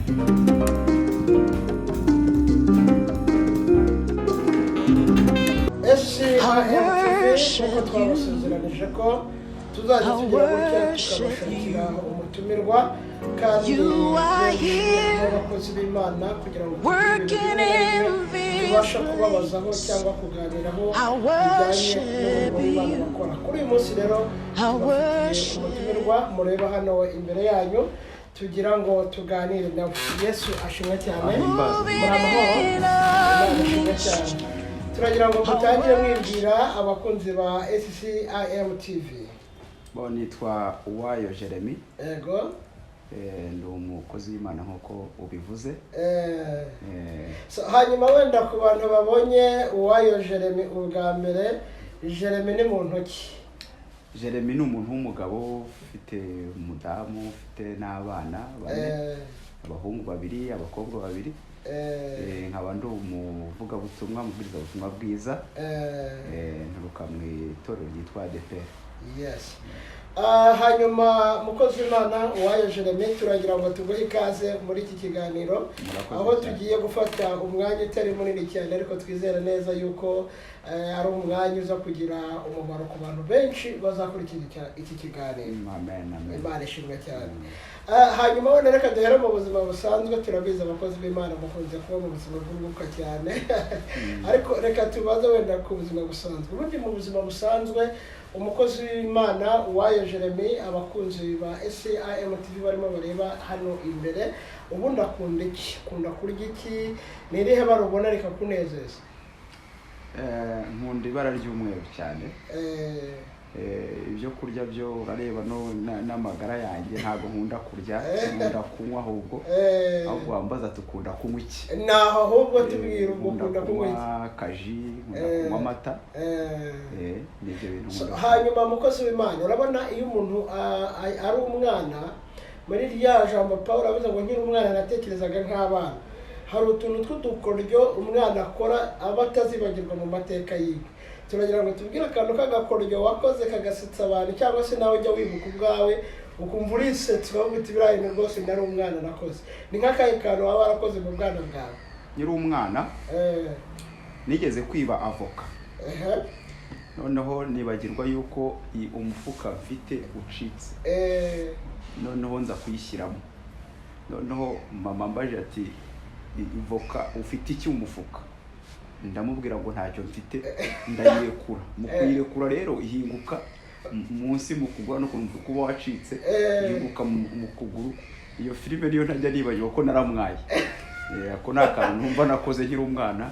nk'uko twabasezeranije ko tuzajya tugira gutya tukabashakira umutumirwa kandi n'abakozi b'Imana kugira ngo tubashe kubabazaho cyangwa kuganiraho bijyanye n'umurimo Imana bakora. Kuri uyu munsi rero umutumirwa mureba hano imbere yanyu tugira ngo tuganire nawe. Yesu ashimwe cyane, muri amahoro, ashimwe cyane. Turagira ngo mutangire mwibwira abakunzi ba SCIM TV. Bo nitwa Uwayo Jeremy. Yego. Ndi umukozi w'Imana nk'uko ubivuze. Hanyuma wenda ku bantu babonye Uwayo Jeremy ubwa mbere, Jeremy ni muntu ki? Jeremy ni umuntu w'umugabo ufite umudamu, ufite n'abana bane, abahungu babiri, abakobwa babiri. Nkaba ndi umuvugabutumwa mubwirizabutumwa bwiza, nturuka mu itorero ryitwa ADEPR. Yes. Hanyuma mukozi w'Imana Uwayo Jeremy turagira ngo tuguhe ikaze muri iki kiganiro, aho tugiye gufata umwanya utari munini cyane ariko twizera neza yuko ari umwanya uza kugira umumaro ku bantu benshi bazakurikira iki kiganiro. Amen, amen. Imana ishimwe cyane. Hanyuma wenda reka duhere mu buzima busanzwe. Turabizi abakozi b'Imana bakunze kuba mu buzima bw'umwuka cyane ariko reka tubaze wenda ku buzima busanzwe. Ubundi mu buzima busanzwe umukozi w'Imana Uwayo Jeremy, abakunzi ba SCIM TV barimo bareba hano imbere, ubundi akunda iki? Akunda kurya iki? Ni irihe bara ubona rikakunezeza? Nkunda ibara ry'umweru cyane. Ibyo kurya byo urareba n'amagara yanjye, ntabwo nkunda kurya, nkunda kunywa ahubwo wambaza tukunda kunywa iki? Naho ahubwo tubwira ubwo ukunda kunywa iki? Kaji, nkunda kunywa amata. Nibyo bintu nkunda. Hanyuma mukozi w'Imana, urabona iyo umuntu ari umwana, muri rya jambo Pawulo avuze ngo nkiri umwana natekerezaga nk'abana. Hari utuntu tw'udukoryo umwana akora aba atazibagirwa mu mateka yiwe. Turagira ngo tubwire akantu k'agakoryo wakoze kagasetsa abantu, cyangwa se nawe ujya wibuka ubwawe ukumva urisetse ukavuga uti biriya bintu rwose nari umwana nakoze. Ni nk'akahe kantu waba warakoze mu bwana bwawe? Nyiri umwana nigeze kwiba avoka, noneho nibagirwa yuko umufuka mfite ucitse, noneho nza kuyishyiramo. Noneho mama mbaje ati ivoka ufite iki umufuka? Ndamubwira ngo ntacyo mfite, ndayirekura. Mu kuyirekura rero ihinguka munsi mu kugura no kuba wacitse, ihinguka mu kuguru. Iyo filime niyo ntajya nibagiwe ko naramwaye. Ako ni akantu numva nakoze nkiri umwana.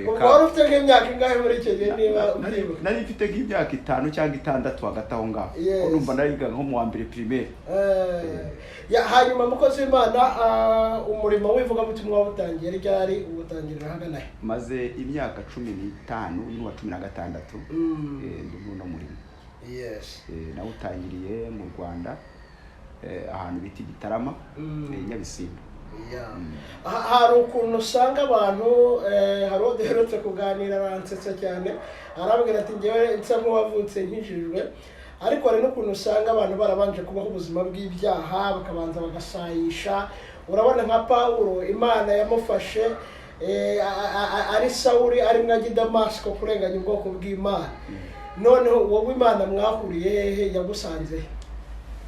Ubwo wari ufite nk'imyaka ingahe muri icyo gihe niba ubyibuka? Nari mfite nk'imyaka 5 cyangwa 6 hagati aho ngaho, ko numva narigaga nko mu wa mbere primaire. Hanyuma mukozi w'Imana, umurimo w'ivugabutumwa wabutangiye ryari? Ubutangirira hagana he? Maze imyaka 15 n'uwa 16 ndi mu murimo. Yes. Nawutangiriye mu Rwanda, ahantu bita Gitarama, Nyabisindu. Hari ukuntu usanga abantu, hari uwo duherutse kuganira aransetsa cyane, arambwira ati njyewe nsa nk'uwavutse nkijijwe, ariko hari n'ukuntu usanga abantu barabanje kubaho ubuzima bw'ibyaha bakabanza bagasayisha. Urabona nka Pawulo, Imana yamufashe ari Sawuli ari mwajya Damasiko kurenganya ubwoko bw'Imana. Noneho wowe Imana mwahuriye hehe? Yagusanze?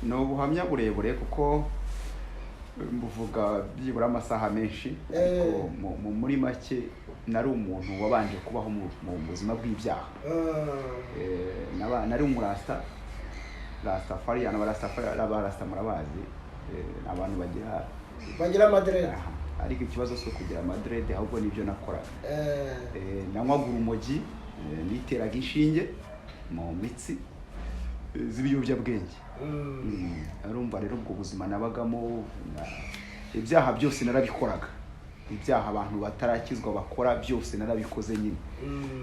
Ni ubuhamya burebure kuko mbuvuga byibura amasaha menshi, ariko muri make nari umuntu wabanje kubaho mu buzima bw'ibyaha. Nari umurasta, Rastafari, abarasta murabazi, abantu bagira madrede. Ariko ikibazo cyo kugira madrede ahubwo nibyo nakoraga. Nanywaga urumogi, niteraga inshinge mu mitsi z'ibiyobyabwenge. Arumva rero ubwo buzima nabagamo, ibyaha byose narabikoraga. Ibyaha abantu batarakizwa bakora byose narabikoze nyine.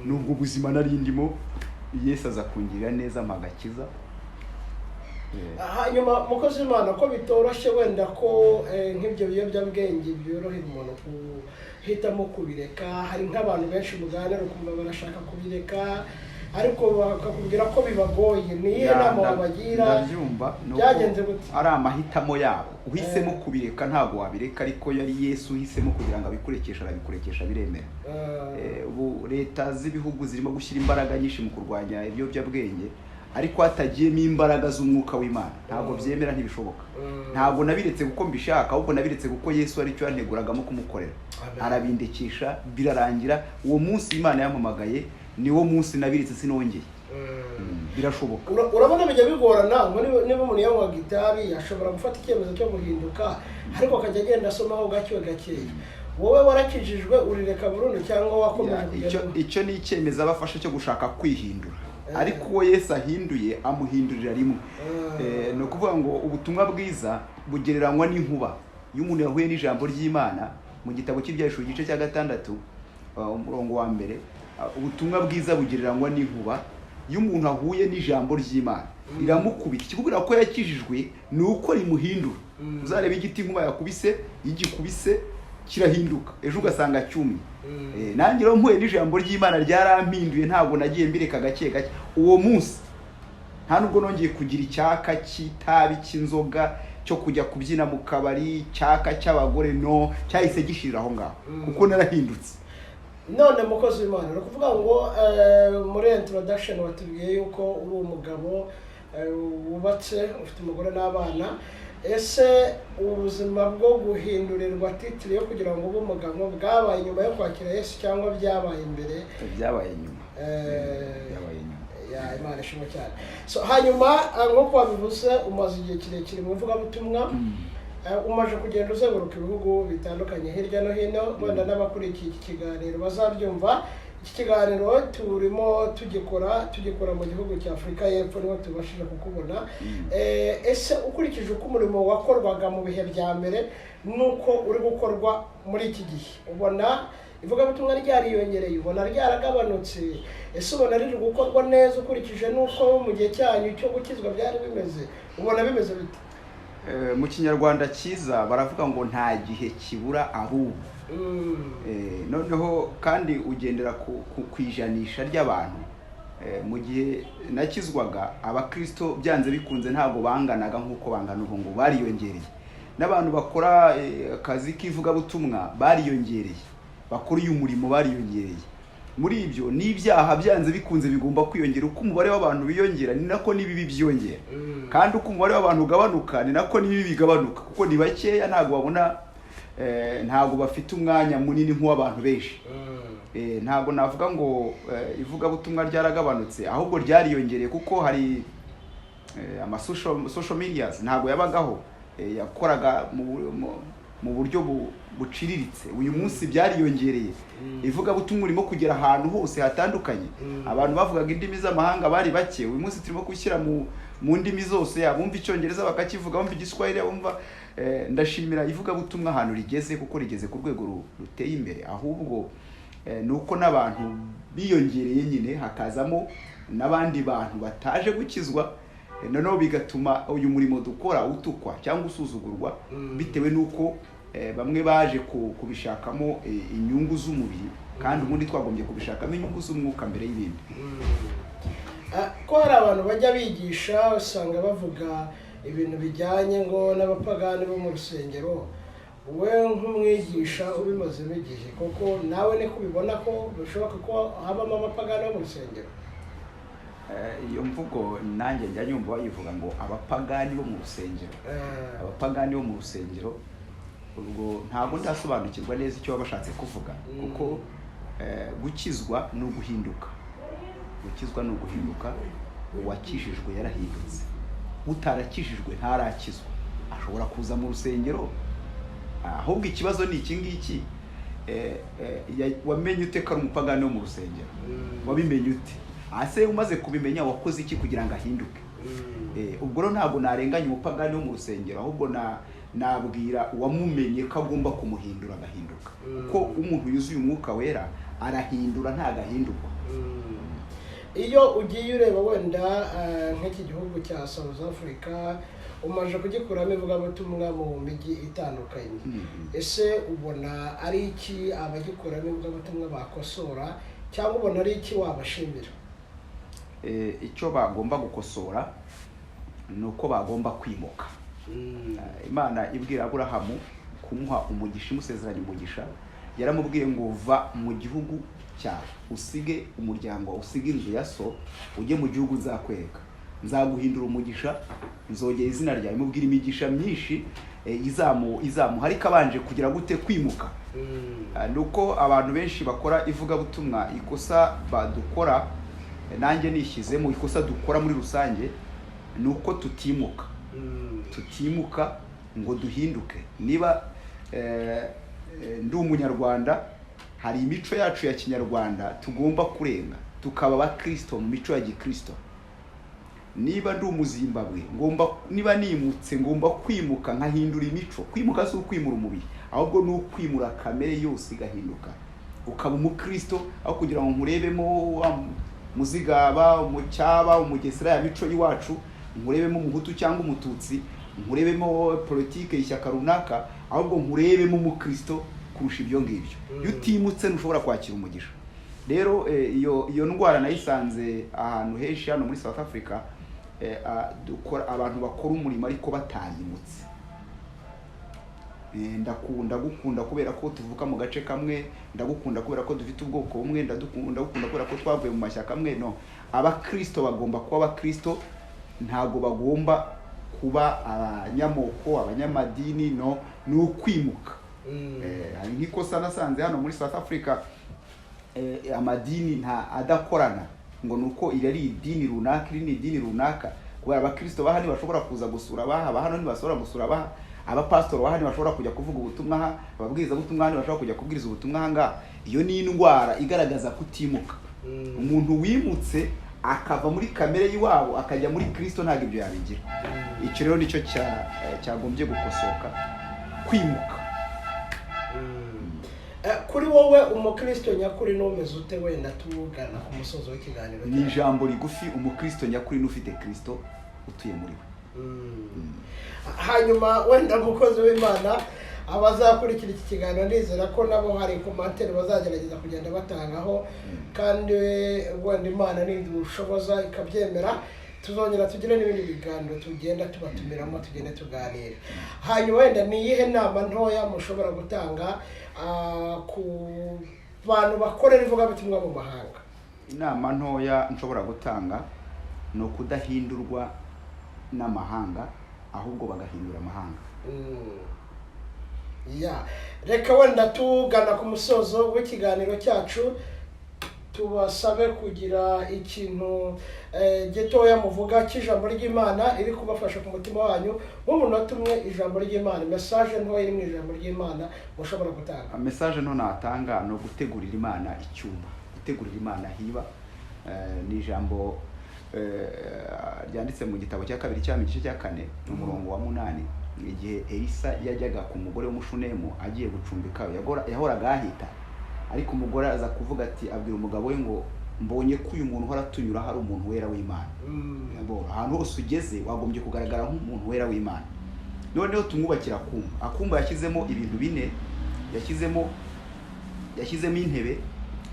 Nubwo buzima nari ndimo, Yesu aza kungirira neza mpagakiza. Hanyuma mukozi w'Imana, ko bitoroshye wenda ko nk'ibyo biyobyabwenge byorohera umuntu kuhitamo kubireka. Hari nk'abantu benshi muganira ukumva barashaka kubireka, ariko bakakubwira ko bibagoye. Ni iyihe nama wabagira? Ndabyumva byagenze gute? Ari amahitamo yabo, uhisemo kubireka ntabwo wabireka, ariko yari Yesu uhisemo kugira ngo abikurekesha, arabikurekesha biremera. Ubu leta z'ibihugu zirimo gushyira imbaraga nyinshi mu kurwanya ibiyobyabwenge, ariko hatagiyemo imbaraga z'umwuka w'Imana ntabwo byemera, ntibishoboka. Ntabwo nabiretse kuko mbishaka, ahubwo nabiretse kuko Yesu ari cyo yanteguragamo kumukorera. Arabindekesha birarangira. Uwo munsi Imana yampamagaye niwo munsi nabiretse, sinongeye. Birashoboka. Urabona bijya bigorana, niba umuntu yanywaga itabi ashobora gufata icyemezo cyo guhinduka, ariko akajya agenda asomaho gake gakeya. Wowe warakijijwe urireka burundu cyangwa wakomeje kugenda? Icyo ni icyemezo abafashe cyo gushaka kwihindura, ariko uwo Yesu ahinduye amuhindurira rimwe. No kuvuga ngo ubutumwa bwiza bugereranywa n'inkuba. Iyo umuntu yahuye n'ijambo ry'Imana mu gitabo cy'Ibyahishuriwe igice cya 6 umurongo wa 1, ubutumwa bwiza bugereranywa n'inkuba. Iyo umuntu ahuye n'ijambo ry'Imana riramukubita, kikubwira ko yakijijwe ni uko rimuhindura. Uzareba igiti inkuba yakubise, igikubise kirahinduka, ejo ugasanga cyumye. Nanjye rero mpuye n'ijambo ry'Imana ryarampinduye, ntabwo nagiye mbireka gake gake. Uwo munsi nta nubwo nongeye kugira icyaka cy'itabi, cy'inzoga, cyo kujya kubyina mu kabari, cyaka cy'abagore, no, cyahise gishirira aho ngaho kuko narahindutse. None mukozi w'Imana, no kuvuga ngo muri introduction watubwiye yuko uri umugabo wubatse, ufite umugore n'abana. Ese ubuzima bwo guhindurirwa titire yo kugira ngo ube umugabo bwabaye nyuma yo kwakira Yesu cyangwa byabaye imbere? Byabaye nyuma. Byabaye nyuma. Ya Imana ishimwe cyane. So hanyuma nk'uko wabivuze, umaze igihe kirekire mu ivugabutumwa, umaje kugenda uzenguruka ibihugu bitandukanye hirya no hino. Wenda n'abakurikiye iki kiganiro bazabyumva. Iki kiganiro turimo tugikora mu gihugu cya Afurika y'Epfo, niho tubashije kukubona. Ese ukurikije uko umurimo wakorwaga mu bihe bya mbere nuko uri gukorwa muri iki gihe, ubona ivugabutumwa ryariyongereye, ubona ryaragabanutse? Ese ubona riri gukorwa neza ukurikije nuko mu gihe cyanyu cyo gukizwa byari bimeze? Ubona bimeze bite? Mu Kinyarwanda cyiza baravuga ngo nta gihe kibura arubu. Noneho kandi ugendera ku ijanisha ry'abantu. Mu gihe nakizwaga, abakristo byanze bikunze ntabwo banganaga nk'uko bangana ubu ngo bariyongereye. N'abantu bakora akazi k'ivugabutumwa bariyongereye, bakora uyu murimo bariyongereye. Muri ibyo n'ibyaha byanze bikunze bigomba kwiyongera. Uko umubare w'abantu biyongera ni nako n'ibibi byiyongera, kandi uko umubare w'abantu ugabanuka ni nako n'ibibi bigabanuka, kuko ni bakeya, ntabwo babona, ntabwo bafite umwanya munini nk'uw'abantu benshi. Ntabwo navuga ngo ivugabutumwa ryaragabanutse, ahubwo ryariyongereye, kuko hari social media ntabwo yabagaho, yakoraga mu buryo buciriritse. Uyu munsi byariyongereye, ivugabutumwa urimo kugera ahantu hose hatandukanye. Abantu bavugaga indimi z'amahanga bari bake, uyu munsi turimo gushyira mu ndimi zose, abumva Icyongereza bakakivuga, abumva Igiswahili, abumva. Ndashimira ivugabutumwa ahantu rigeze, kuko rigeze ku rwego ruteye imbere. Ahubwo nuko n'abantu biyongereye nyine, hakazamo n'abandi bantu bataje gukizwa, noneho bigatuma uyu murimo dukora utukwa cyangwa usuzugurwa, bitewe nuko bamwe baje kubishakamo inyungu z'umubiri, kandi ubundi twagombye kubishakamo inyungu z'umwuka mbere y'ibindi. Ko hari abantu bajya bigisha, usanga bavuga ibintu bijyanye ngo n'abapagani bo mu rusengero. We nk'umwigisha ubimazemo igihe, koko nawe ni kubibona ko bishoboka ko habamo abapagani bo mu rusengero? Iyo mvugo nanjye njya nyumva bayivuga ngo abapagani bo mu rusengero. Abapagani bo mu rusengero, ubwo ntabwo ndasobanukirwa neza icyo bashatse kuvuga, kuko gukizwa ni uguhinduka. Gukizwa ni uguhinduka. Uwakijijwe yarahindutse, utarakijijwe ntarakizwa. Ashobora kuza mu rusengero, ahubwo ikibazo ni iki ngiki, wamenye ute ko ari umupagani wo mu rusengero? Wabimenye ute? Ase umaze kubimenya wakoze iki kugira ngo ahinduke? Ubwo rero ntabwo narenganya umupagani wo mu rusengero, ahubwo nabwira uwamumenye ko agomba kumuhindura agahinduka, kuko umuntu yuzuye umwuka wera arahindura, ntagahinduka. Iyo ugiye ureba wenda nk'iki gihugu cya South Africa, umaje kugikuramo ivugabutumwa mu mijyi itandukanye, ese ubona ari iki abagikuramo ivugabutumwa bakosora, cyangwa ubona ari iki wabashimira? icyo bagomba gukosora ni uko bagomba kwimuka. Imana ibwira Aburahamu kumuha umugisha, imusezeranya umugisha, yaramubwiye ngo va mu gihugu cyawe, usige umuryango, usige inzu ya so, ujye mu gihugu nzakwereka, nzaguhindura umugisha, nzogera izina ryawe. Imubwira imigisha myinshi izamuha, ariko abanje kugira gute kwimuka. Nuko abantu benshi bakora ivugabutumwa, ikosa badukora, nanjye nishyizemo, ikosa dukora muri rusange nuko tutimuka ngo duhinduke. Niba ndi umunyarwanda, hari imico yacu ya kinyarwanda tugomba kurenga, tukaba abakristo mu mico ya gikristo. Niba ndi umuzimbabwe, niba nimutse ngomba kwimuka nkahindura imico. Kwimuka si ukwimura umubiri, ahubwo ni ukwimura kamere yose igahinduka, ukaba umukristo, aho kugira ngo nkurebemo muzigaba, umucyaba, umugesera ya mico y'iwacu, nkurebemo umuhutu cyangwa umututsi, nkurebemo politike y'ishyaka runaka, ahubwo nkurebemo umukristo kurusha ibyo ngibyo. Iyo utimutse ntushobora kwakira umugisha. Rero iyo ndwara nayisanze ahantu henshi hano muri South Africa, abantu bakora umurimo ariko batayimutse. Ndagukunda kubera ko tuvuka mu gace kamwe, ndagukunda kubera ko dufite ubwoko bumwe, ndagukunda kubera ko twavuye mu mashyaka amwe. No, abakristo bagomba kuba abakristo, ntago bagomba kuba abanyamoko, abanyamadini. No, ni ukwimuka. Hari nk'ikosa nasanze hano muri South Africa, amadini adakorana, ngo nuko irari idini runaka, iri ni idini runaka. Kubera abakristo bahani bashobora kuza gusura abaha, hano ntibashobora gusura abaha, abapastor bahani bashobora kujya kuvuga ubutumwa aha, ababwiriza ubutumwa hano bashobora kujya kubwiriza ubutumwa aha ngaha. Iyo ni indwara igaragaza kutimuka. Umuntu wimutse akava muri kamere y'iwabo akajya muri Kristo, ntabwo ibyo yabigira. Icyo rero nicyo cyagombye gukosoka, kwimuka. Kuri wowe umukristo nyakuri n'umeze ute, wenda tugana ku musozo w'ikiganiro? Ni ijambo rigufi, umukristo nyakuri n'ufite Kristo utuye muri we. Hanyuma wenda umukozi w'Imana abazakurikira iki kiganiro, ndizera ko nabo hari commentaire bazagerageza kugenda batangaho, kandi wenda Imana nidushoboza ikabyemera, tuzongera tugire n'ibindi biganiro tugenda tubatumiramo, tugende tuganira. Hanyuma wenda ni iyihe nama ntoya mushobora gutanga ku bantu bakorera ivugabutumwa mu mahanga? Inama ntoya nshobora gutanga ni ukudahindurwa n'amahanga, ahubwo bagahindura amahanga. Reka wenda tugana ku musozo w'ikiganiro cyacu, tubasabe kugira ikintu gitoya muvuga cy'ijambo ry'Imana iri kubafasha ku mutima wanyu. Umunota umwe, ijambo ry'Imana, message ntoya iri mu ijambo ry'Imana mushobora gutanga. Message nto natanga no gutegurira Imana icyumba, gutegurira Imana hiba. Ni ijambo ryanditse mu gitabo cya 2 cya igice cya 4 umurongo wa 8. Igihe Elisa yajyaga ku mugore w'umushunemu agiye gucumbika, yahoraga ahita, ariko umugore aza kuvuga ati, abwira umugabo we ngo mbonye ko uyu muntu uhora tunyura hari umuntu wera w'Imana. Ahantu hose ugeze wagombye kugaragara nk'umuntu wera w'Imana. Noneho tumwubakira akumba yashyizemo ibintu bine, yashyizemo intebe,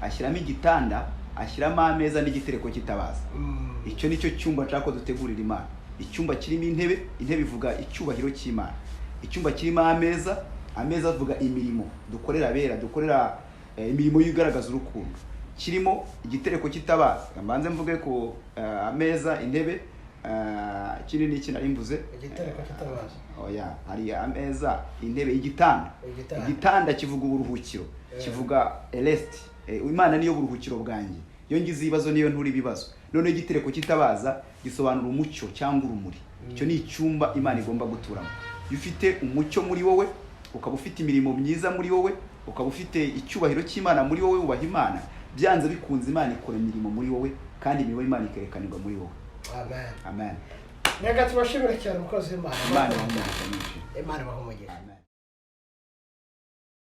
ashyiramo igitanda, ashyiramo ameza n'igitereko kitabaza. Icyo nicyo cyumba nshaka dutegurira Imana. Icyumba kirimo intebe ivuga icyubahiro cy'Imana. Icyumba kirimo ameza avuga imirimo dukorera abera, dukorera imirimo yigaragaza urukundo. Kirimo igitereko kitabaza, mbanze mvuge ko ameza, intebe, kinini nari mvuze igitereko kitabaza. Hari ameza, intebe, igitanda kivuga uburuhukiro, kivuga rest. Imana niyo buruhukiro bwanjye, iyo ngize ibibazo niyo nturi ibibazo. None igitereko kitabaza gisobanura umucyo cyangwa urumuri. Icyo ni icyumba Imana igomba guturamo. Iyo ufite umucyo muri wowe, ukaba ufite imirimo myiza muri wowe, ukaba ufite icyubahiro cy'Imana muri wowe, ubaha Imana, byanze bikunze Imana ikora imirimo muri wowe, kandi imirimo y'Imana ikerekanirwa muri wowe. Amen. Reka tubashimire cyane umukozi w'Imana. Imana bahumugisha. Imana bahumugisha.